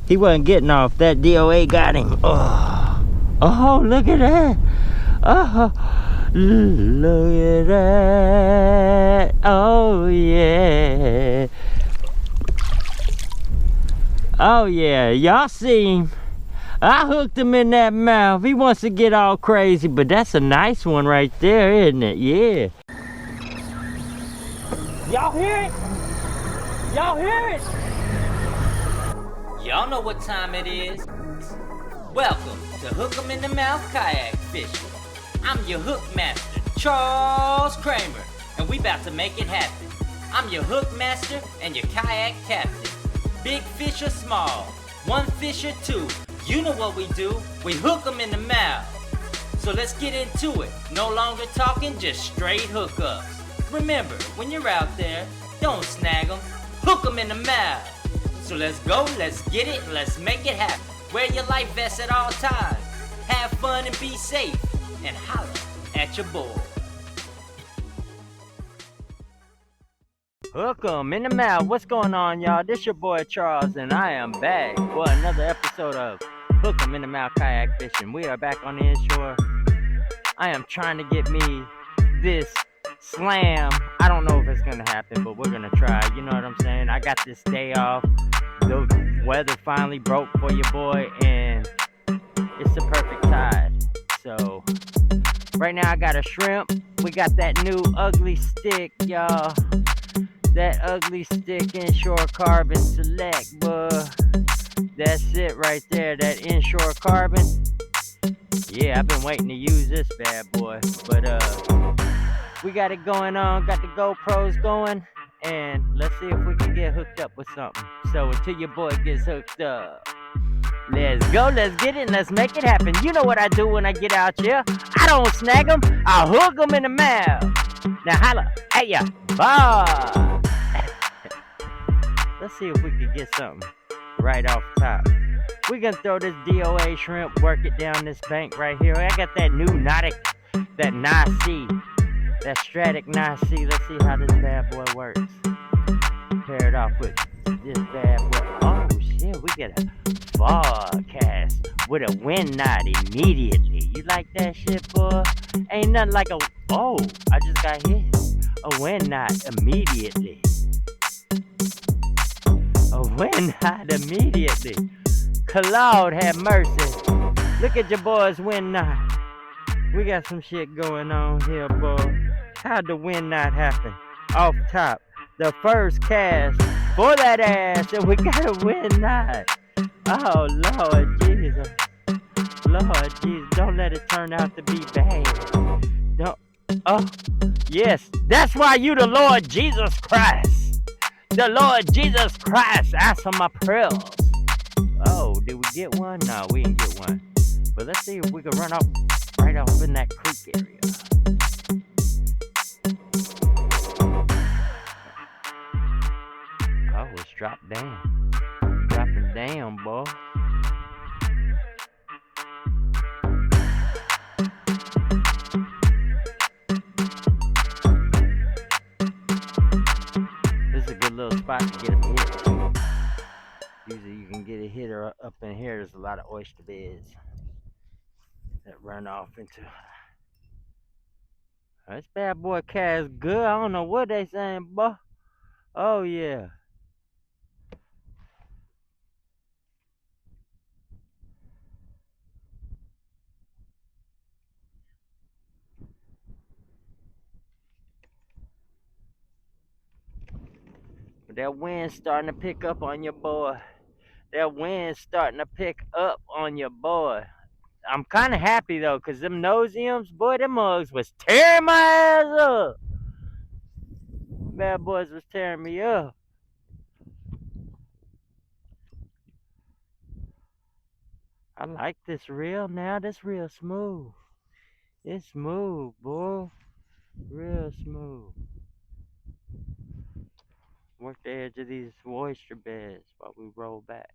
He wasn't getting off. That DOA got him. Oh, oh, look at that. Oh, look at that. Oh, yeah. Oh, yeah. Y'all see him. I hooked him in that mouth. He wants to get all crazy, but that's a nice one right there, isn't it? Yeah. Y'all hear it? Y'all hear it? Y'all know what time it is. Welcome to Hook 'em in the Mouth Kayak Fishing. I'm your hook master, Charles Kramer, and we about to make it happen. I'm your hook master and your kayak captain. Big fish or small, one fish or two, you know what we do, we hook 'em in the mouth. So let's get into it, no longer talking, just straight hookups. Remember, when you're out there, don't snag 'em, hook 'em in the mouth. So let's go, let's get it, and let's make it happen. Wear your life vest at all times, have fun and be safe, and holla at your boy. Hook 'em in the mouth. What's going on, y'all? This your boy Charles, and I am back for another episode of Hook 'em in the Mouth Kayak Fishing. We are back on the inshore. I am trying to get me this slam. I don't know if it's gonna happen, but we're gonna try. You know what I'm saying? I got this day off. The weather finally broke for your boy, and it's the perfect tide. So right now I got a shrimp. We got that new ugly stick, y'all. That ugly stick inshore carbon select, boy. That's it right there, that inshore carbon. Yeah, I've been waiting to use this bad boy. But we got it going on, got the GoPros going, and let's see if we can get hooked up with something. So until your boy gets hooked up, let's go, let's get it, and let's make it happen. You know what I do when I get out here. I don't snag them, I hook them in the mouth. Now holla at ya, bye. Let's see if we can get something right off top. We gonna throw this DOA shrimp, work it down this bank right here. I got that new Nautic, that Nasi, that Stratic Nasi. Let's see how this bad boy works. Pair it off with this bad boy. Oh shit, we get a forecast with a wind knot immediately. You like that shit, boy? Ain't nothing like a, oh, I just got hit. A wind knot immediately. A wind knot immediately. Lord have mercy. Look at your boy's wind knot. We got some shit going on here, boy. How'd the wind knot happen? Off top. The first cast for that ass, and we got a wind knot. Oh, Lord Jesus. Lord Jesus, don't let it turn out to be bad. Don't. Oh, yes. That's why you the Lord Jesus Christ. The Lord Jesus Christ answer my prayers. Oh, did we get one? No, we didn't get one. But let's see if we can run off right off in that creek area. Oh, it's dropped down. Dropping down, boy. This is a good little spot to get a hit. Usually you can get a hitter up in here. There's a lot of oyster beds that run off into. This bad boy cast good. I don't know what they saying, boy. Oh yeah. But that wind's starting to pick up on your boy. That wind's starting to pick up on your boy. I'm kind of happy though, cause them nosiums, boy, them mugs was tearing my ass up. Bad boys was tearing me up. I like this reel now. This real smooth. It's smooth, boy. Real smooth. Work the edge of these oyster beds while we roll back.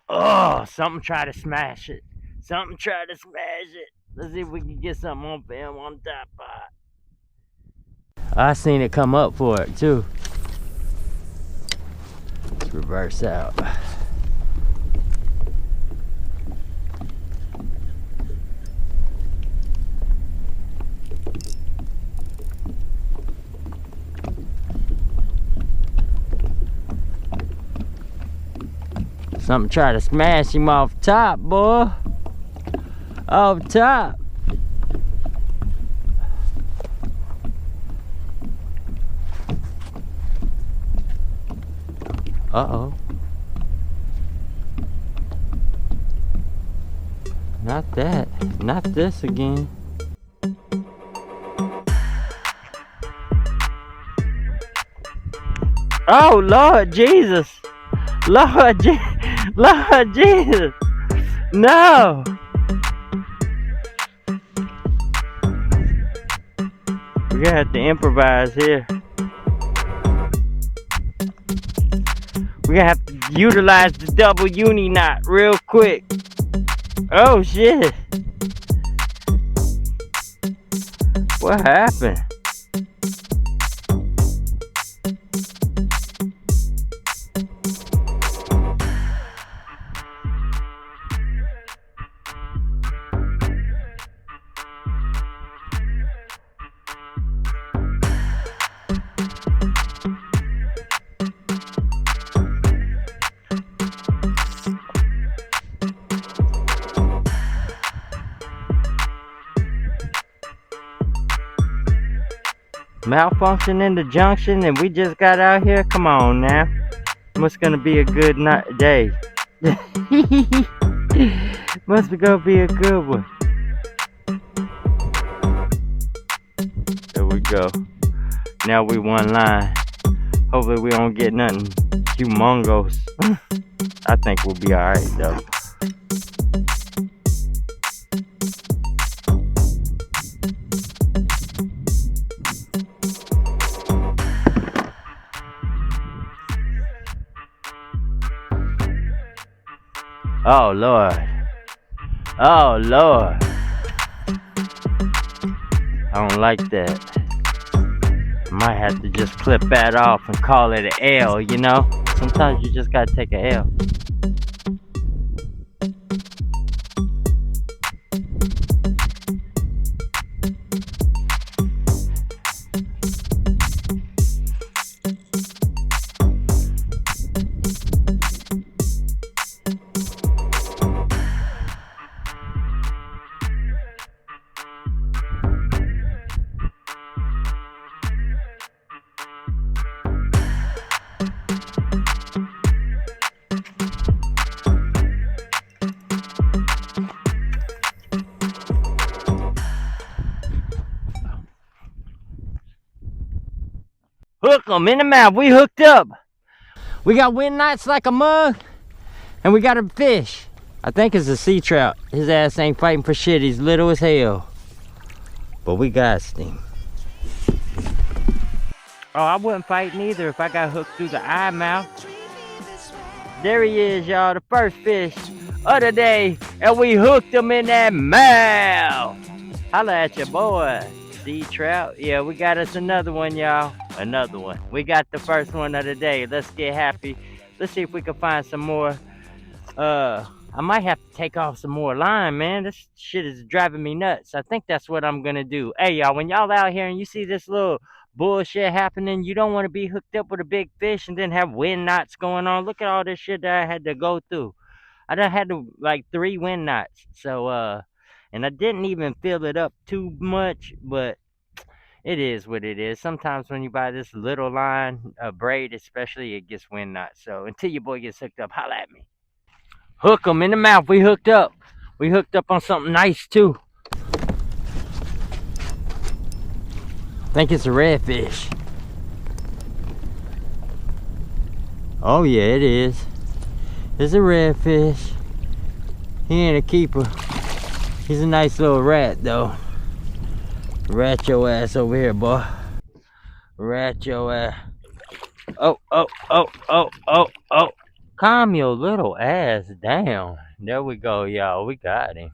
Oh, something tried to smash it. Something tried to smash it. Let's see if we can get something on film on top pot. I seen it come up for it too. Let's reverse out. Something try to smash him off top, boy. Off top. Uh-oh. Not that. Not this again. Oh, Lord Jesus. Lord Jesus. No. We're gonna have to improvise here. We're gonna have to utilize the double uni knot real quick. Oh shit. What happened? Malfunction in the junction and we just got out here? Come on now. Must gonna be a good day. Must be gonna be a good one. There we go. Now we one line. Hopefully we don't get nothing humongous. I think we'll be alright though. Oh Lord. Oh Lord. I don't like that. Might have to just clip that off and call it an L, you know? Sometimes you just gotta take a L. Hook 'em in the mouth. We hooked up. We got wind knots like a mug, and we got a fish. I think it's a sea trout. His ass ain't fighting for shit. He's little as hell. But we got him. Oh, I wouldn't fight neither if I got hooked through the eye mouth. There he is, y'all. The first fish of the day. And we hooked him in that mouth. Holla at your boy. Sea trout. Yeah, we got us another one, y'all. Another one. We got the first one of the day. Let's get happy. Let's see if we can find some more. I might have to take off some more line, man. This shit is driving me nuts. I think that's what I'm gonna do. Hey, y'all, when y'all out here and you see this little bullshit happening, you don't want to be hooked up with a big fish and then have wind knots going on. Look at all this shit that I had to go through. I done had to, like 3 wind knots. So, and I didn't even fill it up too much, but it is what it is. Sometimes when you buy this little line, braid especially, it gets wind knots. So until your boy gets hooked up, holla at me. Hook 'em in the mouth. We hooked up. We hooked up on something nice too. I think it's a redfish. Oh yeah, it is. It's a redfish. He ain't a keeper. He's a nice little rat though. Rat your ass over here, boy. Rat your ass. Oh, oh, oh, oh, oh, oh. Calm your little ass down. There we go, y'all. We got him.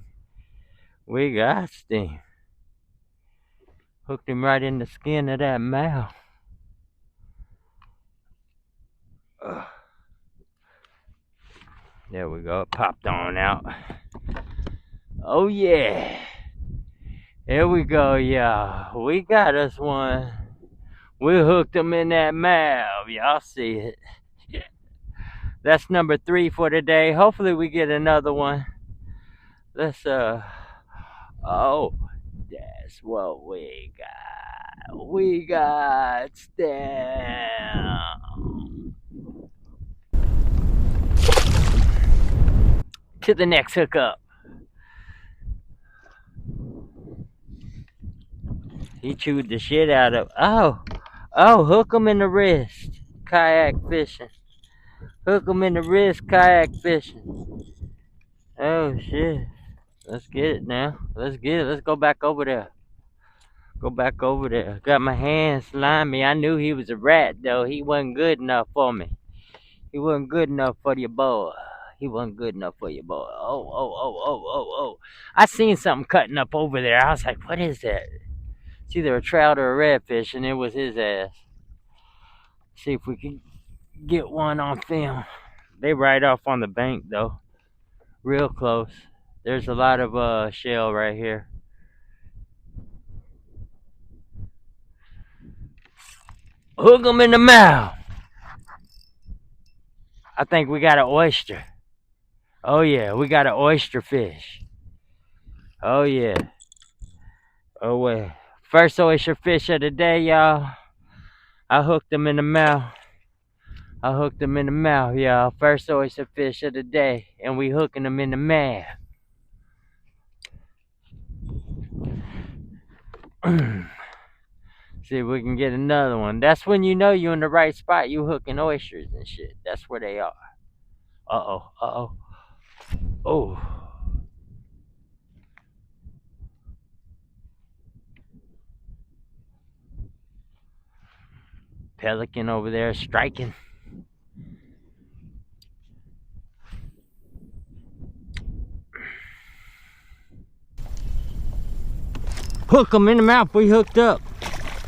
We got him. Hooked him right in the skin of that mouth. There we go. It popped on out. Oh yeah. Here we go, y'all. We got us one. We hooked him in that mouth. Y'all see it. That's number 3 for today. Hopefully we get another one. Let's oh, that's what we got. We got stem. To the next hookup. He chewed the shit out of. Oh, hook him in the wrist. Kayak fishing. Hook him in the wrist, kayak fishing. Oh shit. Let's get it now. Let's get it. Let's go back over there. Go back over there. Got my hands slimy. I knew he was a rat though. He wasn't good enough for me. He wasn't good enough for your boy. He wasn't good enough for your boy. Oh. I seen something cutting up over there. I was like, what is that? It's either a trout or a redfish, and it was his ass. See if we can get one on film. They right off on the bank though. Real close. There's a lot of shell right here. Hook them in the mouth. I think we got an oyster. Oh yeah, we got an oyster fish. Oh yeah. Oh well. First oyster fish of the day, y'all. I hooked them in the mouth. I hooked them in the mouth, y'all. First oyster fish of the day. And we hooking them in the mouth. See if we can get another one. That's when you know you're in the right spot. You hooking oysters and shit. That's where they are. Uh-oh. Oh. Pelican over there striking. Hook them in the mouth. We hooked up.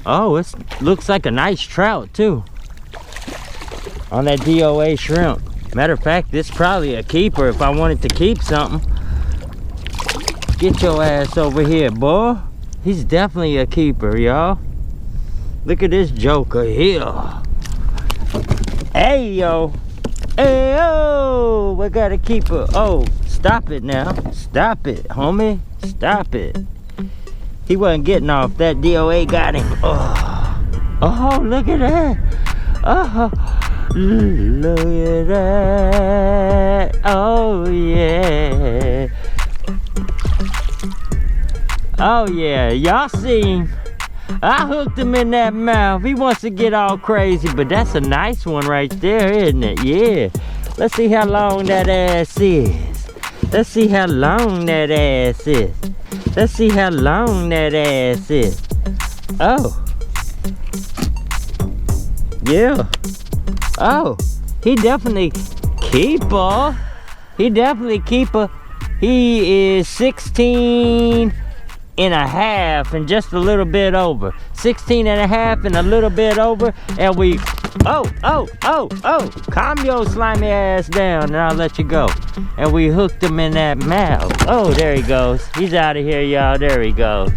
Oh, it looks like a nice trout too. On that DOA shrimp. Matter of fact, this is probably a keeper if I wanted to keep something. Get your ass over here, boy. He's definitely a keeper, y'all. Look at this joker here. Hey, yo. Hey, yo. We got a keeper. Oh, stop it now. Stop it, homie. Stop it. He wasn't getting off. That DOA got him. Oh, look at that. Oh, look at that. Oh, yeah. Oh, yeah. Y'all see him. I hooked him in that mouth. He wants to get all crazy, but that's a nice one right there, isn't it? Yeah. Let's see how long that ass is. Let's see how long that ass is. Let's see how long that ass is. Oh. Yeah. Oh. He definitely keeper. He definitely keeper. He is 16 and a half and just a little bit over. 16 and a half and a little bit over. And we, calm your slimy ass down and I'll let you go. And we hooked him in that mouth. Oh, there he goes. He's out of here, y'all. There he goes.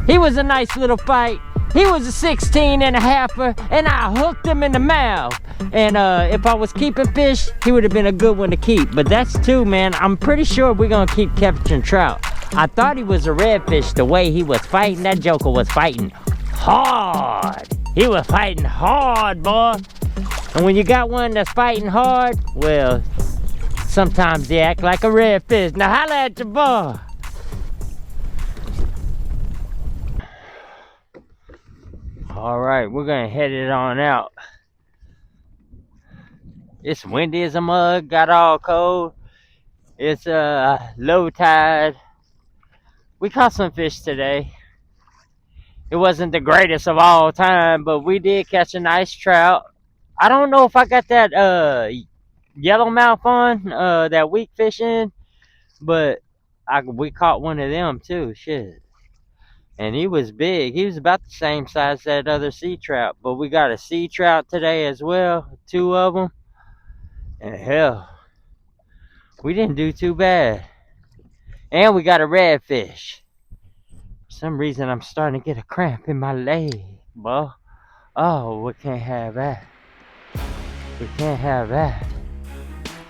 He was a nice little fight. He was a 16 and a halfer and I hooked him in the mouth. And if I was keeping fish, he would have been a good one to keep. But that's 2, man. I'm pretty sure we're gonna keep catching trout. I thought he was a redfish the way he was fighting. That joker was fighting hard. He was fighting hard, boy. And when you got one that's fighting hard, well, sometimes they act like a redfish. Now holla at your boy. All right, we're gonna head it on out. It's windy as a mug, got all cold. It's low tide. We caught some fish today. It wasn't the greatest of all time, but we did catch a nice trout. I don't know if I got that yellowmouth on, that weak fish in, but we caught one of them too, shit. And he was big. He was about the same size as that other sea trout, but we got a sea trout today as well, 2 of them. And hell, we didn't do too bad. And we got a redfish. For some reason, I'm starting to get a cramp in my leg, bro. Oh, we can't have that. We can't have that.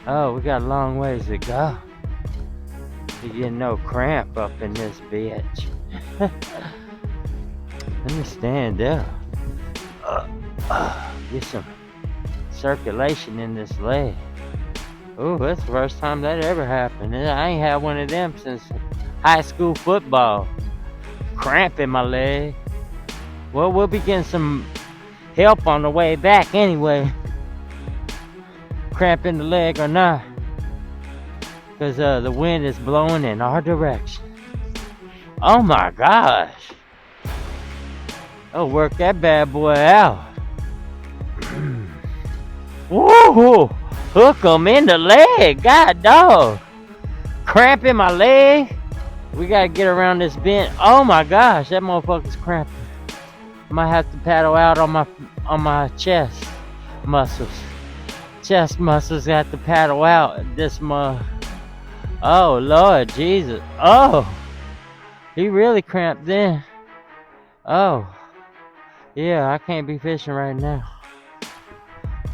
Oh, we got a long ways to go to get no cramp up in this bitch. Let me stand up. Get some circulation in this leg. Ooh, that's the first time that ever happened. I ain't had one of them since high school football. Cramp in my leg. Well, we'll be getting some help on the way back anyway. Cramp in the leg or not. Because the wind is blowing in our direction. Oh my gosh. Oh, work that bad boy out. Woo! Hook 'em in the leg. God dog. Cramp in my leg. We gotta get around this bend. Oh my gosh, that motherfucker's cramping. Might have to paddle out on my chest muscles. Chest muscles got to paddle out. This Oh Lord Jesus. Oh, he really cramped then. Oh, yeah, I can't be fishing right now.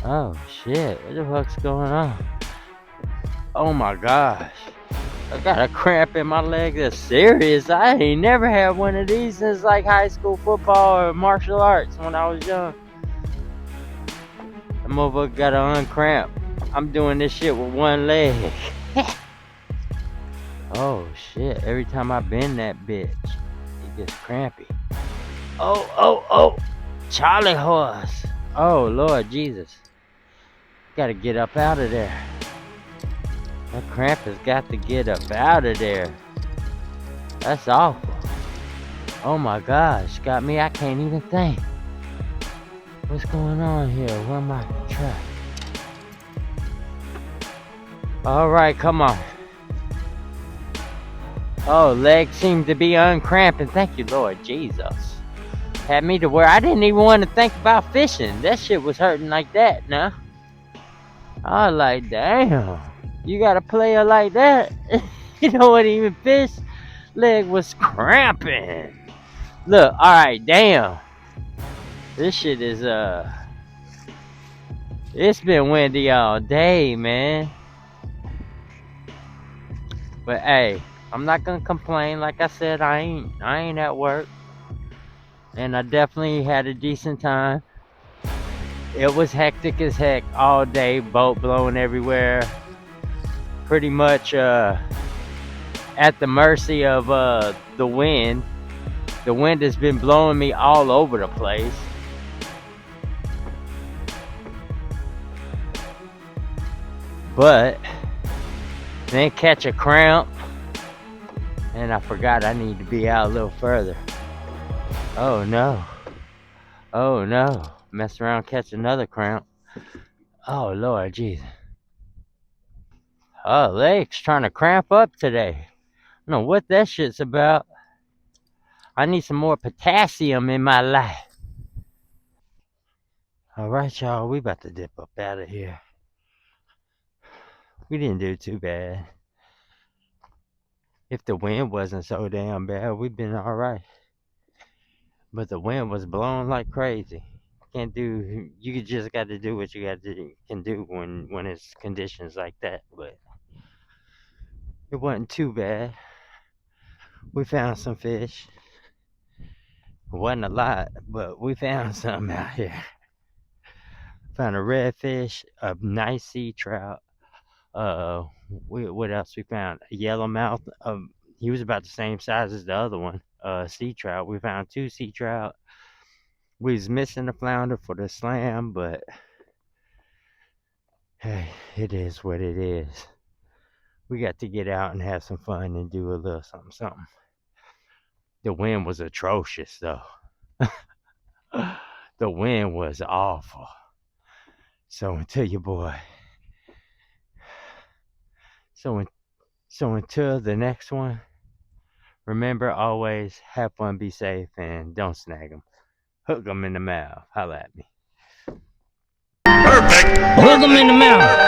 Oh shit, what the fuck's going on? Oh my gosh. I got a cramp in my leg that's serious. I ain't never had one of these since like high school football or martial arts when I was young. That motherfucker gotta uncramp. I'm doing this shit with one leg. Oh shit, every time I bend that bitch, it gets crampy. Oh, Charlie horse. Oh Lord Jesus. Gotta get up out of there. That cramp has got to get up out of there. That's awful. Oh my gosh, got me, I can't even think. What's going on here? Where am I? Trap. Alright, come on. Oh, legs seem to be uncramping. Thank you, Lord Jesus. Had me to where I didn't even want to think about fishing. That shit was hurting like that, nah. I was like, damn. You got a player like that? You don't want to even fish? Leg was cramping. Look, alright, damn. This shit is, it's been windy all day, man. But hey, I'm not gonna complain. Like I said, I ain't at work. And I definitely had a decent time. It was hectic as heck all day, boat blowing everywhere. Pretty much at the mercy of the wind. The wind has been blowing me all over the place. But then catch a cramp, and I forgot I need to be out a little further. Oh no. Oh no. Mess around, catch another cramp. Oh Lord Jesus. Oh, legs trying to cramp up today. I don't know what that shit's about. I need some more potassium in my life. Alright, y'all, we about to dip up out of here. We didn't do too bad. If the wind wasn't so damn bad, we'd been alright. But the wind was blowing like crazy. You just got to do what you can do when it's conditions like that. But it wasn't too bad. We found some fish. It wasn't a lot, but we found some out here. Found a redfish, a nice sea trout. What else we found? A yellowmouth. He was about the same size as the other one. Sea trout. We found 2 sea trout. We was missing a flounder for the slam, but hey, it is what it is. We got to get out and have some fun and do a little something. The wind was atrocious, though. The wind was awful. So until your boy. So until the next one, remember always have fun, be safe, and don't snag them. Hook them in the mouth. Holla at me. Perfect. Hook 'em in the mouth.